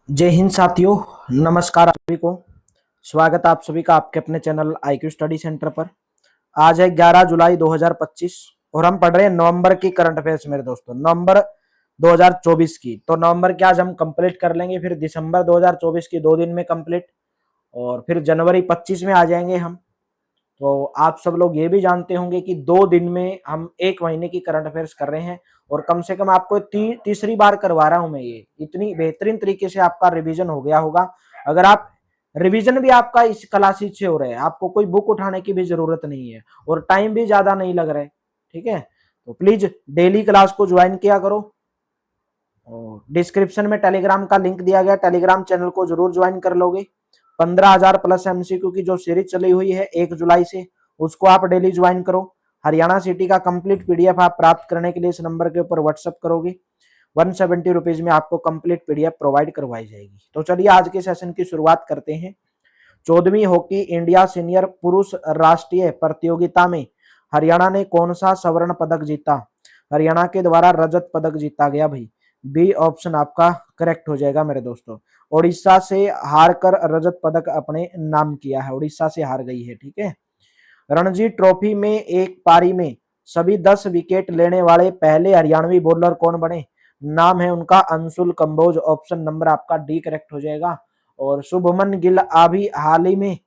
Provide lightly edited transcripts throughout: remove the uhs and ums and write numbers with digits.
जय हिंद साथियों। नमस्कार आप सभी को। स्वागत है आप सभी का आपके अपने चैनल IQ स्टडी सेंटर पर। आज है 11 जुलाई 2025 और हम पढ़ रहे हैं नवंबर की करंट अफेयर्स मेरे दोस्तों, नवंबर 2024 की। तो नवंबर की आज हम कंप्लीट कर लेंगे, फिर दिसंबर 2024 की 2 दिन में कंप्लीट, और फिर जनवरी 25 में आ जाएंगे हम। तो आप सब लोग ये भी जानते होंगे कि 2 दिन में हम 1 महीने की करंट अफेयर्स कर रहे हैं, और कम से कम आपको तीसरी बार करवा रहा हूं मैं ये। इतनी बेहतरीन तरीके से आपका रिवीजन हो गया होगा। अगर आप रिवीजन भी आपका इस क्लासेस से हो रहा है, आपको कोई बुक उठाने की भी जरूरत नहीं है और टाइम भी ज्यादा नहीं लग रहा है। ठीक है, तो प्लीज डेली क्लास को ज्वाइन किया करो। और डिस्क्रिप्शन में टेलीग्राम का लिंक दिया गया, टेलीग्राम चैनल को जरूर ज्वाइन कर लोगे। 15,000 प्लस MCQ की जो सीरीज चली हुई है 1 जुलाई से, उसको आप डेली ज्वाइन करो। हरियाणा सिटी का कंप्लीट PDF आप प्राप्त करने के लिए इस नंबर के ऊपर व्हाट्सअप करोगे। 170 रुपीज में आपको कंप्लीट PDF प्रोवाइड करवाई जाएगी। तो चलिए आज के सेशन की शुरुआत करते हैं। 14वीं हॉकी इंडिया सीनियर पुरुष राष्ट्रीय प्रतियोगिता में हरियाणा ने कौन सा स्वर्ण पदक जीता? हरियाणा के द्वारा रजत पदक जीता गया भाई। बी ऑप्शन आपका करेक्ट हो जाएगा मेरे दोस्तों। उड़ीसा से हारकर रजत पदक अपने नाम किया है, उड़ीसा से हार गई है। ठीक है। रणजी ट्रॉफी में एक पारी में सभी 10 विकेट लेने वाले पहले हरियाणवी बॉलर कौन बने? नाम है उनका अंशुल कंबोज। ऑप्शन नंबर आपका डी करेक्ट हो जाएगा। और शुभमन गिल अभी हाल ही में,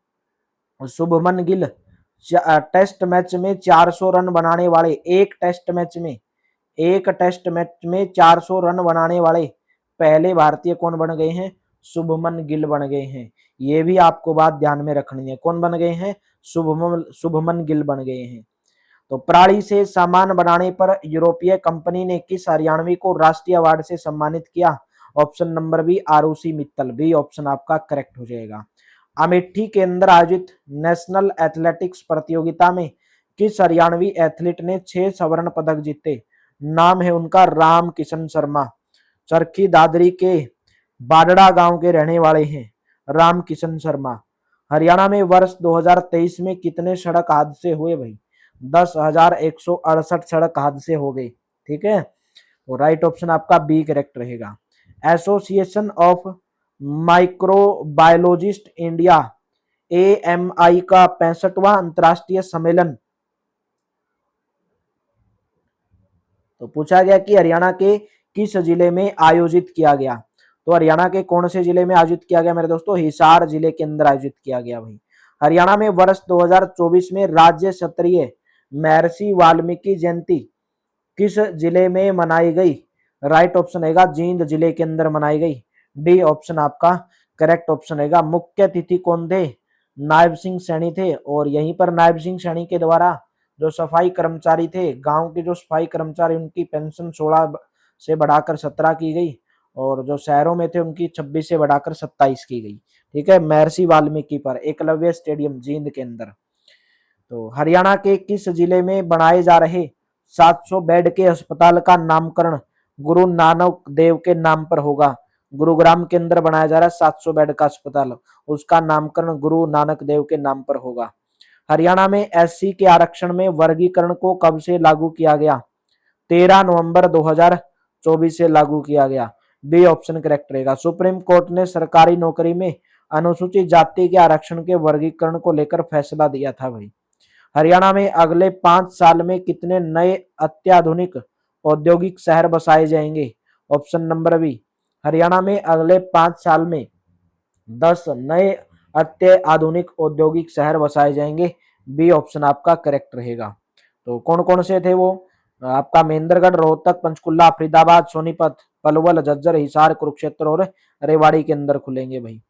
शुभमन गिल टेस्ट मैच में 400 रन बनाने वाले, एक टेस्ट मैच में 400 रन बनाने वाले पहले भारतीय कौन बन गए हैं? शुभमन गिल बन गए हैं। ये भी आपको बात ध्यान में रखनी है, कौन बन गए हैं? शुभमन गिल बन गए हैं। तो पराली से सामान बनाने पर यूरोपीय कंपनी ने किस हरियाणवी को राष्ट्रीय अवार्ड से सम्मानित किया? Option number B Aarushi Mittal. B option आपका करेक्ट हो जाएगा। अमेठी के अंदर आयोजित नेशनल एथलेटिक्स प्रतियोगिता में किस हरियाणवी एथलीट ने 6 स्वर्ण पदक जीते? नाम है उनका राम किशन शर्मा। चरखी दादरी के बाडड़ा गांव के रहने वाले हैं राम किशन शर्मा। हरियाणा में वर्ष 2023 में कितने सड़क हादसे हुए भाई? 10,168 सड़क हादसे हो गए। ठीक है, तो राइट ऑप्शन आपका बी करेक्ट रहेगा। Association of microbiologist India AMI का 65वां अंतरराष्ट्रीय सम्मेलन, तो पूछा गया कि हरियाणा के किस जिले में आयोजित किया गया? तो हरियाणा के कौन से जिले में आयोजित किया गया मेरे दोस्तों? हिसार जिले के अंदर आयोजित किया गया भाई। हरियाणा में वर्ष 2024 में राज्य स्तरीय महर्षि वाल्मीकि जयंती किस जिले में मनाई गई? राइट ऑप्शन रहेगा जींद जिले के अंदर मनाई गई। डी ऑप्शन आपका करेक्ट ऑप्शन रहेगा। मुख्य अतिथि कौन थे? नायब सिंह सैनी थे, और यहीं पर नायब सिंह सैनी के द्वारा जो सफाई कर्मचारी थे, गांव के जो सफाई कर्मचारी, उनकी पेंशन 16 से बढ़ाकर 17 की गई, और जो शहरों में थे उनकी 26 से बढ़ाकर 27 की गई। ठीक है, महर्षि वाल्मीकि पर एकलव्य स्टेडियम जींद के अंदर। तो हरियाणा के किस जिले में बनाए जा रहे 700 बेड के अस्पताल का नामकरण गुरु नानक देव के नाम पर होगा? गुरुग्राम के अंदर बनाया जा रहा है 700 बेड का अस्पताल, उसका नामकरण गुरु नानक देव के नाम पर होगा। हरियाणा में SC के आरक्षण में वर्गीकरण को कब से लागू किया गया? 13 नवंबर 2024 से लागू किया गया। बी ऑप्शन करेक्ट रहेगा। सुप्रीम कोर्ट ने सरकारी नौकरी में अनुसूचित जाति के आरक्षण के वर्गीकरण को लेकर फैसला दिया था भाई। हरियाणा में अगले 5 साल में कितने नए अत्याधुनिक औद्योगिक शहर बसाए जाएंगे? ऑप्शन नंबर बी, हरियाणा में अगले 5 साल में 10 नए अत्याधुनिक औद्योगिक शहर बसाए जाएंगे। बी ऑप्शन आपका करेक्ट रहेगा। तो कौन कौन से थे वो? आपका महेंद्रगढ़, रोहतक, पंचकुला, फरीदाबाद, सोनीपत, पलवल, झज्जर, हिसार, कुरुक्षेत्र और रेवाड़ी के अंदर खुलेंगे भाई।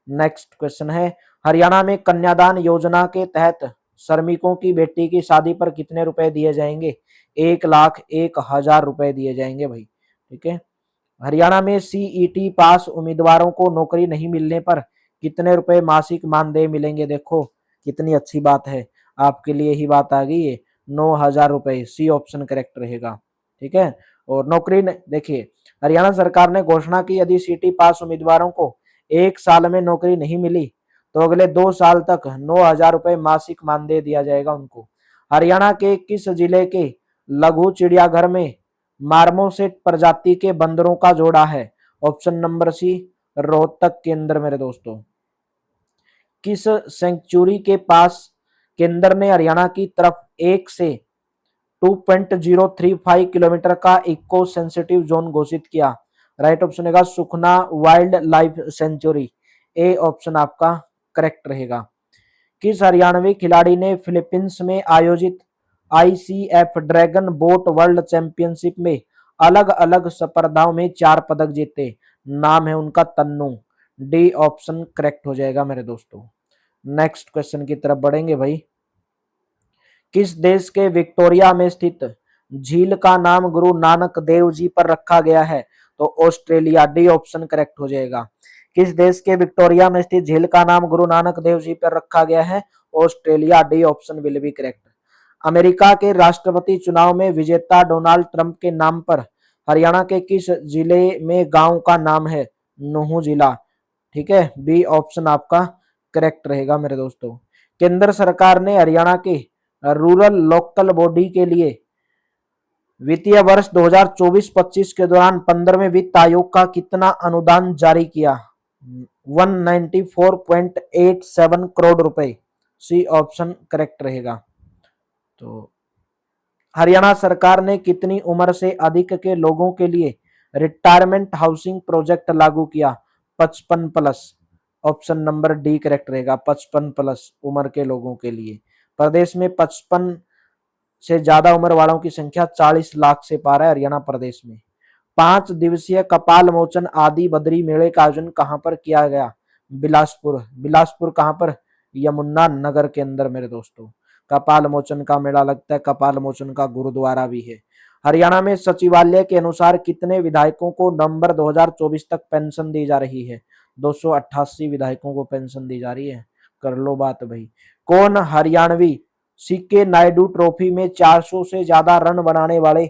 नेक्स्ट क्वेश्चन है, हरियाणा में कन्यादान योजना के तहत श्रमिकों की बेटी की शादी पर कितने रुपए दिए जाएंगे? 1,01,000 रुपए दिए जाएंगे भाई। ठीक है। हरियाणा में CET पास उम्मीदवारों को नौकरी नहीं मिलने पर कितने रुपए मासिक मानदेय मिलेंगे? देखो कितनी अच्छी बात है, आपके लिए ही बात आ गई है। 9,000 रुपए। सी ऑप्शन करेक्ट रहेगा। ठीक है। और नौकरी देखिए, हरियाणा सरकार ने घोषणा की यदि CET पास उम्मीदवारों को 1 साल में नौकरी नहीं मिली तो अगले 2 साल तक 9,000 रुपए मासिक मानदेय दिया जाएगा उनको। हरियाणा के किस जिले के लघु चिड़ियाघर में मार्मोसेट प्रजाति के बंदरों का जोड़ा है? ऑप्शन नंबर सी रोहतक के अंदर मेरे दोस्तों। किस सेंचुरी के पास केंद्र ने हरियाणा की तरफ 1 से 2.035 किलोमीटर का इको सेंसिटिव जोन घोषित किया? राइट ऑप्शन रहेगा Sukhna wildlife sanctuary. A option आपका करेक्ट रहेगा। किस हरियाणवी खिलाड़ी ने फिलीपींस में आयोजित ICF dragon boat world championship में अलग अलग स्पर्धाओं में 4 पदक जीते? नाम है उनका तन्नू। डी ऑप्शन करेक्ट हो जाएगा मेरे दोस्तों। नेक्स्ट क्वेश्चन की तरफ बढ़ेंगे भाई। किस देश के विक्टोरिया में स्थित झील का नाम गुरु नानक देव जी पर रखा गया है? तो ऑस्ट्रेलिया। डी ऑप्शन करेक्ट हो जाएगा। किस देश के विक्टोरिया में स्थित झील का नाम गुरु नानक देव जी पर रखा गया है? Australia. D option will be correct. America के राष्ट्रपति चुनाव में विजेता डोनाल्ड ट्रंप के नाम पर हरियाणा के किस जिले में गांव का नाम है? नूहू जिला। ठीक है, बी ऑप्शन आपका करेक्ट रहेगा मेरे दोस्तों। केंद्र सरकार ने हरियाणा के रूरल लोकल बॉडी के लिए वित्तीय वर्ष 2024-25 के दौरान 15वें वित्त आयोग का कितना अनुदान जारी किया? 194.87 करोड़ रुपए। सी ऑप्शन करेक्ट रहेगा। तो हरियाणा सरकार ने कितनी उम्र से अधिक के लोगों के लिए रिटायरमेंट हाउसिंग प्रोजेक्ट लागू किया? 55+। ऑप्शन नंबर डी करेक्ट रहेगा। 55+ उम्र के लोगों के लिए। प्रदेश में 55 से ज्यादा उम्र वालों की संख्या 40 लाख से पार है हरियाणा प्रदेश में। 5 दिवसीय कपाल मोचन आदि बद्री मेले का आयोजन कहां पर किया गया? बिलासपुर। बिलासपुर कहां पर? यमुना नगर के अंदर मेरे दोस्तों कपाल मोचन का मेला लगता है। कपाल मोचन का गुरुद्वारा भी है। हरियाणा में सचिवालय के अनुसार कितने विधायकों को नवंबर 2024 तक पेंशन दी जा रही है? 288 विधायकों को पेंशन दी जा रही है। कर लो बात भाई। कौन हरियाणवी सीके नायडू ट्रॉफी में 400 से ज्यादा रन बनाने वाले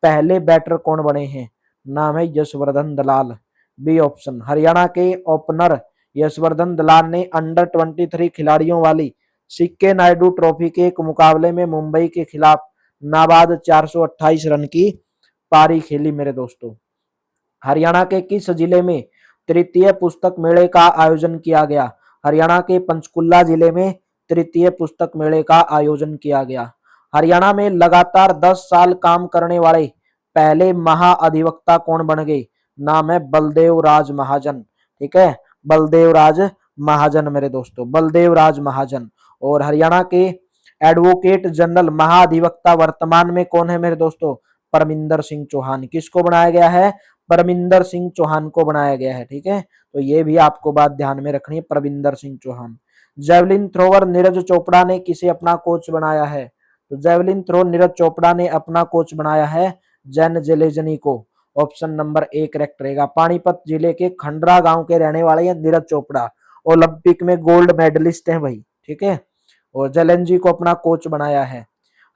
पहले बैटर कौन बने हैं? नाम है यशवर्धन दलाल। B option. हरियाणा के ओपनर यशवर्धन दलाल ने अंडर-23 खिलाड़ियों वाली सीके नायडू ट्रॉफी के एक मुकाबले में मुंबई के खिलाफ नाबाद 428 रन की पारी खेली मेरे दोस्तों। हरियाणा के किस जिले में तृतीय पुस्तक मेले का आयोजन किया गया? हरियाणा के पंचकुला जिले में तृतीय पुस्तक मेले का आयोजन किया गया। हरियाणा में लगातार 10 साल काम करने वाले पहले महाअधिवक्ता कौन बन गए? नाम है बलदेव राज महाजन। ठीक है, बलदेव राज महाजन मेरे दोस्तों, बलदेव राज महाजन। और हरियाणा के एडवोकेट जनरल महाधिवक्ता वर्तमान में कौन है मेरे दोस्तों? परमिंदर सिंह चौहान। किसको बनाया गया है? परमिंदर सिंह चौहान को बनाया गया है। ठीक है, तो ये भी आपको बात ध्यान में रखनी है, परमिंदर सिंह चौहान। जेवलिन थ्रोवर नीरज चोपड़ा ने किसे अपना कोच बनाया है? तो जेवलिन थ्रो नीरज चोपड़ा ने अपना कोच बनाया है जैन जेलेजनी को। ऑप्शन नंबर ए करेक्ट रहेगा। पानीपत जिले के खंडरा गांव के रहने वाले हैं नीरज चोपड़ा। ओलंपिक में गोल्ड मेडलिस्ट हैं भाई। ठीक है, और जैलेंजी को अपना कोच बनाया है।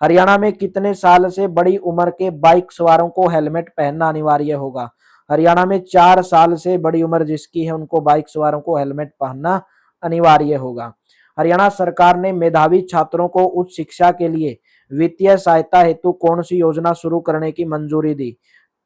हरियाणा में कितने साल से बड़ी उम्र के बाइक सवारों को हेलमेट पहनना अनिवार्य होगा? हरियाणा में 4 साल से बड़ी उम्र जिसकी है उनको बाइक सवारों को हेलमेट पहनना अनिवार्य होगा। हरियाणा सरकार ने मेधावी छात्रों को उच्च शिक्षा के लिए वित्तीय सहायता हेतु कौन सी योजना शुरू करने की मंजूरी दी?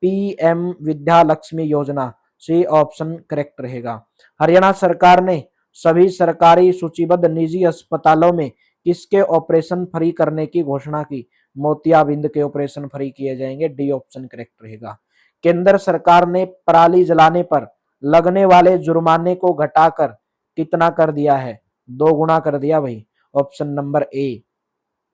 पीएम विद्या लक्ष्मी योजना। सी ऑप्शन करेक्ट रहेगा। हरियाणा सरकार ने सभी सरकारी सूचीबद्ध निजी अस्पतालों में किसके ऑपरेशन फ्री करने की घोषणा की? मोतियाबिंद के ऑपरेशन फ्री किए जाएंगे। डी ऑप्शन करेक्ट रहेगा। केंद्र सरकार ने पराली जलाने पर लगने वाले जुर्माने को घटाकर कितना कर दिया है? 2 गुना कर दिया भाई। Option number A.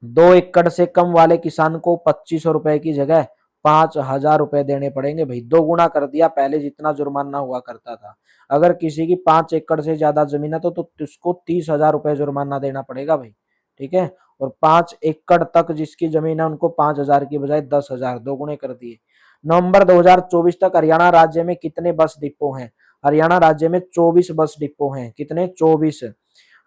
2 एकड़ से कम वाले किसान को 2500 रुपए की जगह 5000 रुपए देने पड़ेंगे भाई। 2 गुना कर दिया, पहले जितना जुर्माना हुआ करता था। अगर किसी की 5 एकड़ से ज्यादा जमीन है तो उसको 30,000 रुपए जुर्माना देना पड़ेगा भाई। ठीक है, और 5 एकड़ तक जिसकी जमीन है उनको 5000 की बजाय 10,000, 2 गुने कर दिए। नवंबर 2024 तक हरियाणा राज्य में कितने बस डिपो हैं? हरियाणा राज्य में 24 बस डिपो हैं। कितने? 24।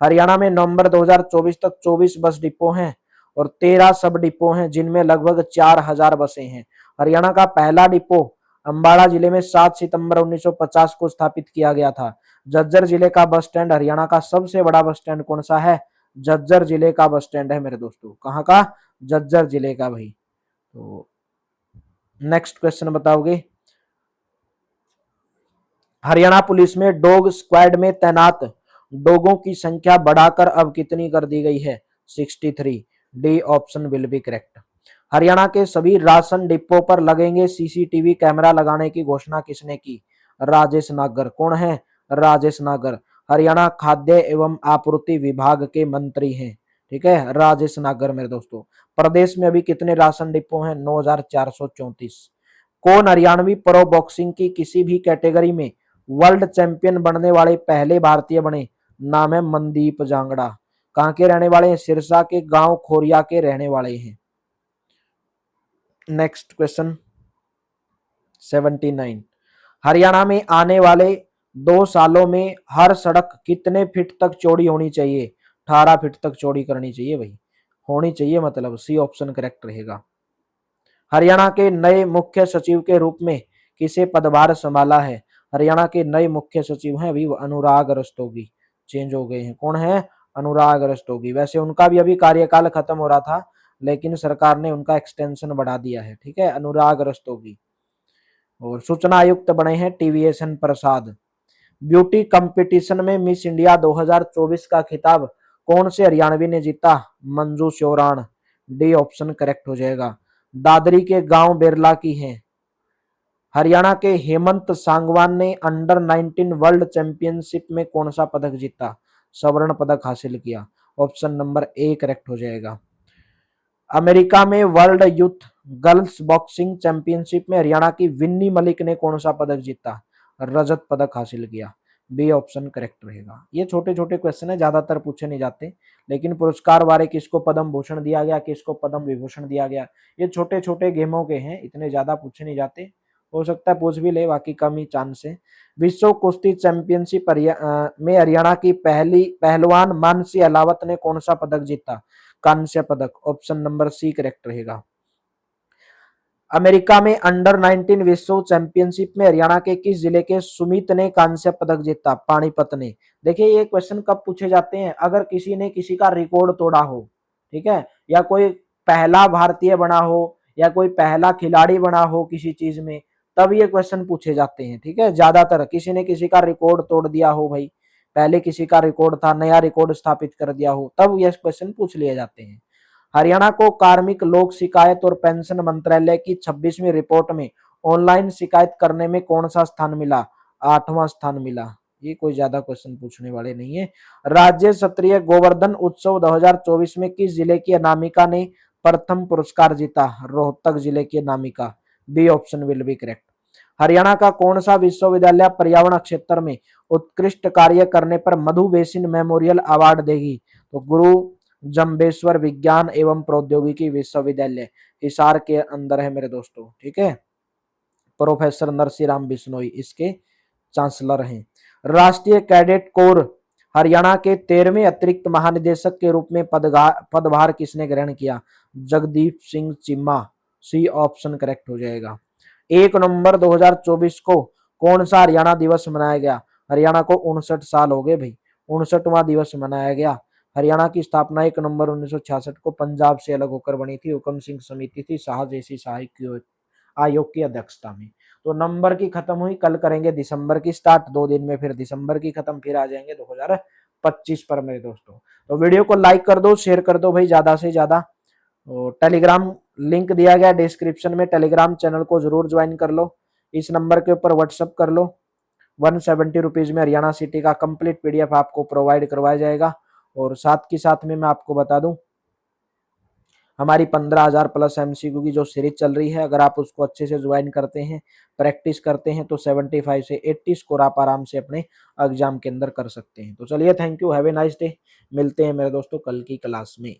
हरियाणा में नवंबर 2024 तक 24 बस डिपो हैं और 13 सब डिपो हैं जिनमें लगभग 4000 बसें हैं। हरियाणा का पहला डिपो अंबाला जिले में 7 सितंबर 1950 को स्थापित किया गया था। झज्जर जिले का बस स्टैंड हरियाणा का सबसे बड़ा बस स्टैंड कौन सा है? झज्जर जिले का बस स्टैंड है मेरे दोस्तों। कहाँ का? झज्जर जिले का भाई। तो नेक्स्ट क्वेश्चन बताओगे। हरियाणा पुलिस में डॉग स्क्वाड में तैनात डॉगों की संख्या बढ़ाकर अब कितनी कर दी गई है? 63। D option will be correct. Haryana के सभी राशन डिपो पर लगेंगे सीसीटीवी कैमरा लगाने की घोषणा किसने की? राजेश नागर। कौन है? राजेश नागर। हरियाणा खाद्य एवं आपूर्ति विभाग के मंत्री हैं। ठीक है, राजेश नागर मेरे दोस्तों। प्रदेश में अभी कितने राशन डिपो हैं? 9434। कौन हरियाणवी प्रो बॉक्सिंग की किसी भी कैटेगरी में वर्ल्ड चैंपियन बनने वाले पहले भारतीय बने? नाम है मनदीप जांगड़ा। कहां के रहने वाले हैं? सिरसा के गांव खोरिया के रहने वाले हैं। Next question 79। हरियाणा में आने वाले 2 सालों में हर सड़क कितने फीट तक चौड़ी होनी चाहिए? 18 फीट तक चौड़ी करनी चाहिए भाई, होनी चाहिए, मतलब सी ऑप्शन करेक्ट रहेगा। हरियाणा के नए मुख्य सचिव के रूप में किसे पदभार संभाला है? हरियाणा के नए मुख्य सचिव हैं अभी अनुराग रस्तोगी, चेंज हो गए हैं। कौन है? अनुराग रस्तोगी। वैसे उनका भी अभी कार्यकाल खत्म हो रहा था, लेकिन सरकार ने उनका एक्सटेंशन बढ़ा दिया है। ठीक है, अनुराग रस्तोगी। और सूचना आयुक्त बने हैं टीवीएसएन प्रसाद। ब्यूटी कंपटीशन में मिस इंडिया 2024 का खिताब कौन से हरियाणवी ने जीता? Manju Sheoran. D option correct हो जाएगा। दादरी के गांव बेरला की हैं। हरियाणा के हेमंत सांगवान ने अंडर 19 वर्ल्ड चैंपियनशिप में कौन सा पदक जीता? स्वर्ण पदक हासिल किया। ऑप्शन नंबर ए करेक्ट हो जाएगा। अमेरिका में world youth girls boxing championship में हरियाणा की विन्नी मलिक ने कौन सा पदक जीता? रजत पदक हासिल किया। बी ऑप्शन करेक्ट रहेगा। ये छोटे छोटे क्वेश्चन है, ज्यादातर पूछे नहीं जाते, लेकिन पुरस्कार वारे किसको पद्म भूषण दिया गया, किसको पद्म विभूषण दिया गया, ये छोटे छोटे गेमों के हैं, इतने ज्यादा पूछे नहीं जाते। हो सकता है पूछ भी ले, बाकी कम ही चांस है। विश्व कुश्ती चैंपियनशिप में हरियाणा की पहली पहलवान मानसी अलावत ने कौन सा पदक जीता? कांस्य पदक। ऑप्शन नंबर सी करेक्ट रहेगा। अमेरिका में अंडर 19 विश्व चैंपियनशिप में हरियाणा के किस जिले के सुमित ने कांस्य पदक जीता? पानीपत ने। देखिए ये क्वेश्चन कब पूछे जाते हैं? अगर किसी ने किसी का रिकॉर्ड तोड़ा हो, ठीक है, या कोई पहला भारतीय बना हो, या कोई पहला खिलाड़ी बना हो किसी चीज में, तब ये क्वेश्चन पूछे जाते हैं। ठीक है, ज्यादातर किसी ने किसी का रिकॉर्ड तोड़ दिया हो भाई, पहले किसी का रिकॉर्ड था, नया रिकॉर्ड स्थापित कर दिया हो, तब ये क्वेश्चन पूछ लिए जाते हैं। हरियाणा को कार्मिक लोक शिकायत और पेंशन मंत्रालय की 26वीं रिपोर्ट में ऑनलाइन शिकायत करने में कौन सा स्थान मिला? 8वां स्थान मिला। ये कोई ज्यादा क्वेश्चन पूछने वाले नहीं है। राज्य स्तरीय गोवर्धन उत्सव 2024 में किस जिले की अनामिका ने प्रथम पुरस्कार जीता? रोहतक जिले की Anamika. B option will be correct. Haryana का कौन सा विश्वविद्यालय पर्यावरण क्षेत्र में उत्कृष्ट कार्य करने पर मधु बेसिन मेमोरियल अवार्ड देगी? तो गुरु जम्बेश्वर विज्ञान एवं प्रौद्योगिकी विश्वविद्यालय हिसार के अंदर है मेरे दोस्तों। ठीक है, प्रोफेसर नरसिंह बिश्नोई इसके चांसलर हैं। राष्ट्रीय कैडेट कोर हरियाणा के 13वें अतिरिक्त महानिदेशक के रूप में पदभार किसने ग्रहण किया? Jagdeep Singh Cheema. C option correct हो जाएगा। 1 नवंबर 2024 को कौन सा हरियाणा दिवस मनाया गया? हरियाणा को 59 साल हो गए भाई, 59वां दिवस मनाया गया। हरियाणा की स्थापना 1 नवंबर 1966 को पंजाब से अलग होकर बनी थी। हुकम सिंह समिति थी शाह जैसी शाही आयोग की अध्यक्षता में। तो नंबर की खत्म हुई, कल करेंगे दिसंबर की स्टार्ट, 2 दिन में फिर दिसंबर की खत्म, फिर आ जाएंगे 2025 पर मेरे दोस्तों। तो वीडियो को लाइक कर दो, शेयर कर दो भाई ज्यादा से ज्यादा। और टेलीग्राम लिंक दिया गया डिस्क्रिप्शन में, टेलीग्राम चैनल को जरूर ज्वाइन कर लो। इस नंबर के ऊपर व्हाट्सअप कर लो। 170 रुपीज में हरियाणा सिटी का कंप्लीट पीडीएफ आपको प्रोवाइड करवाया जाएगा। और साथ की साथ में मैं आपको बता दूं, हमारी 15,000 प्लस एमसीक्यू की जो सीरीज चल रही है, अगर आप उसको अच्छे से ज्वाइन करते हैं, प्रैक्टिस करते हैं, तो 75 से 80 स्कोर आप आराम से अपने एग्जाम के अंदर कर सकते हैं। तो चलिए, thank you, have a nice day. मिलते हैं मेरे दोस्तों कल की क्लास में।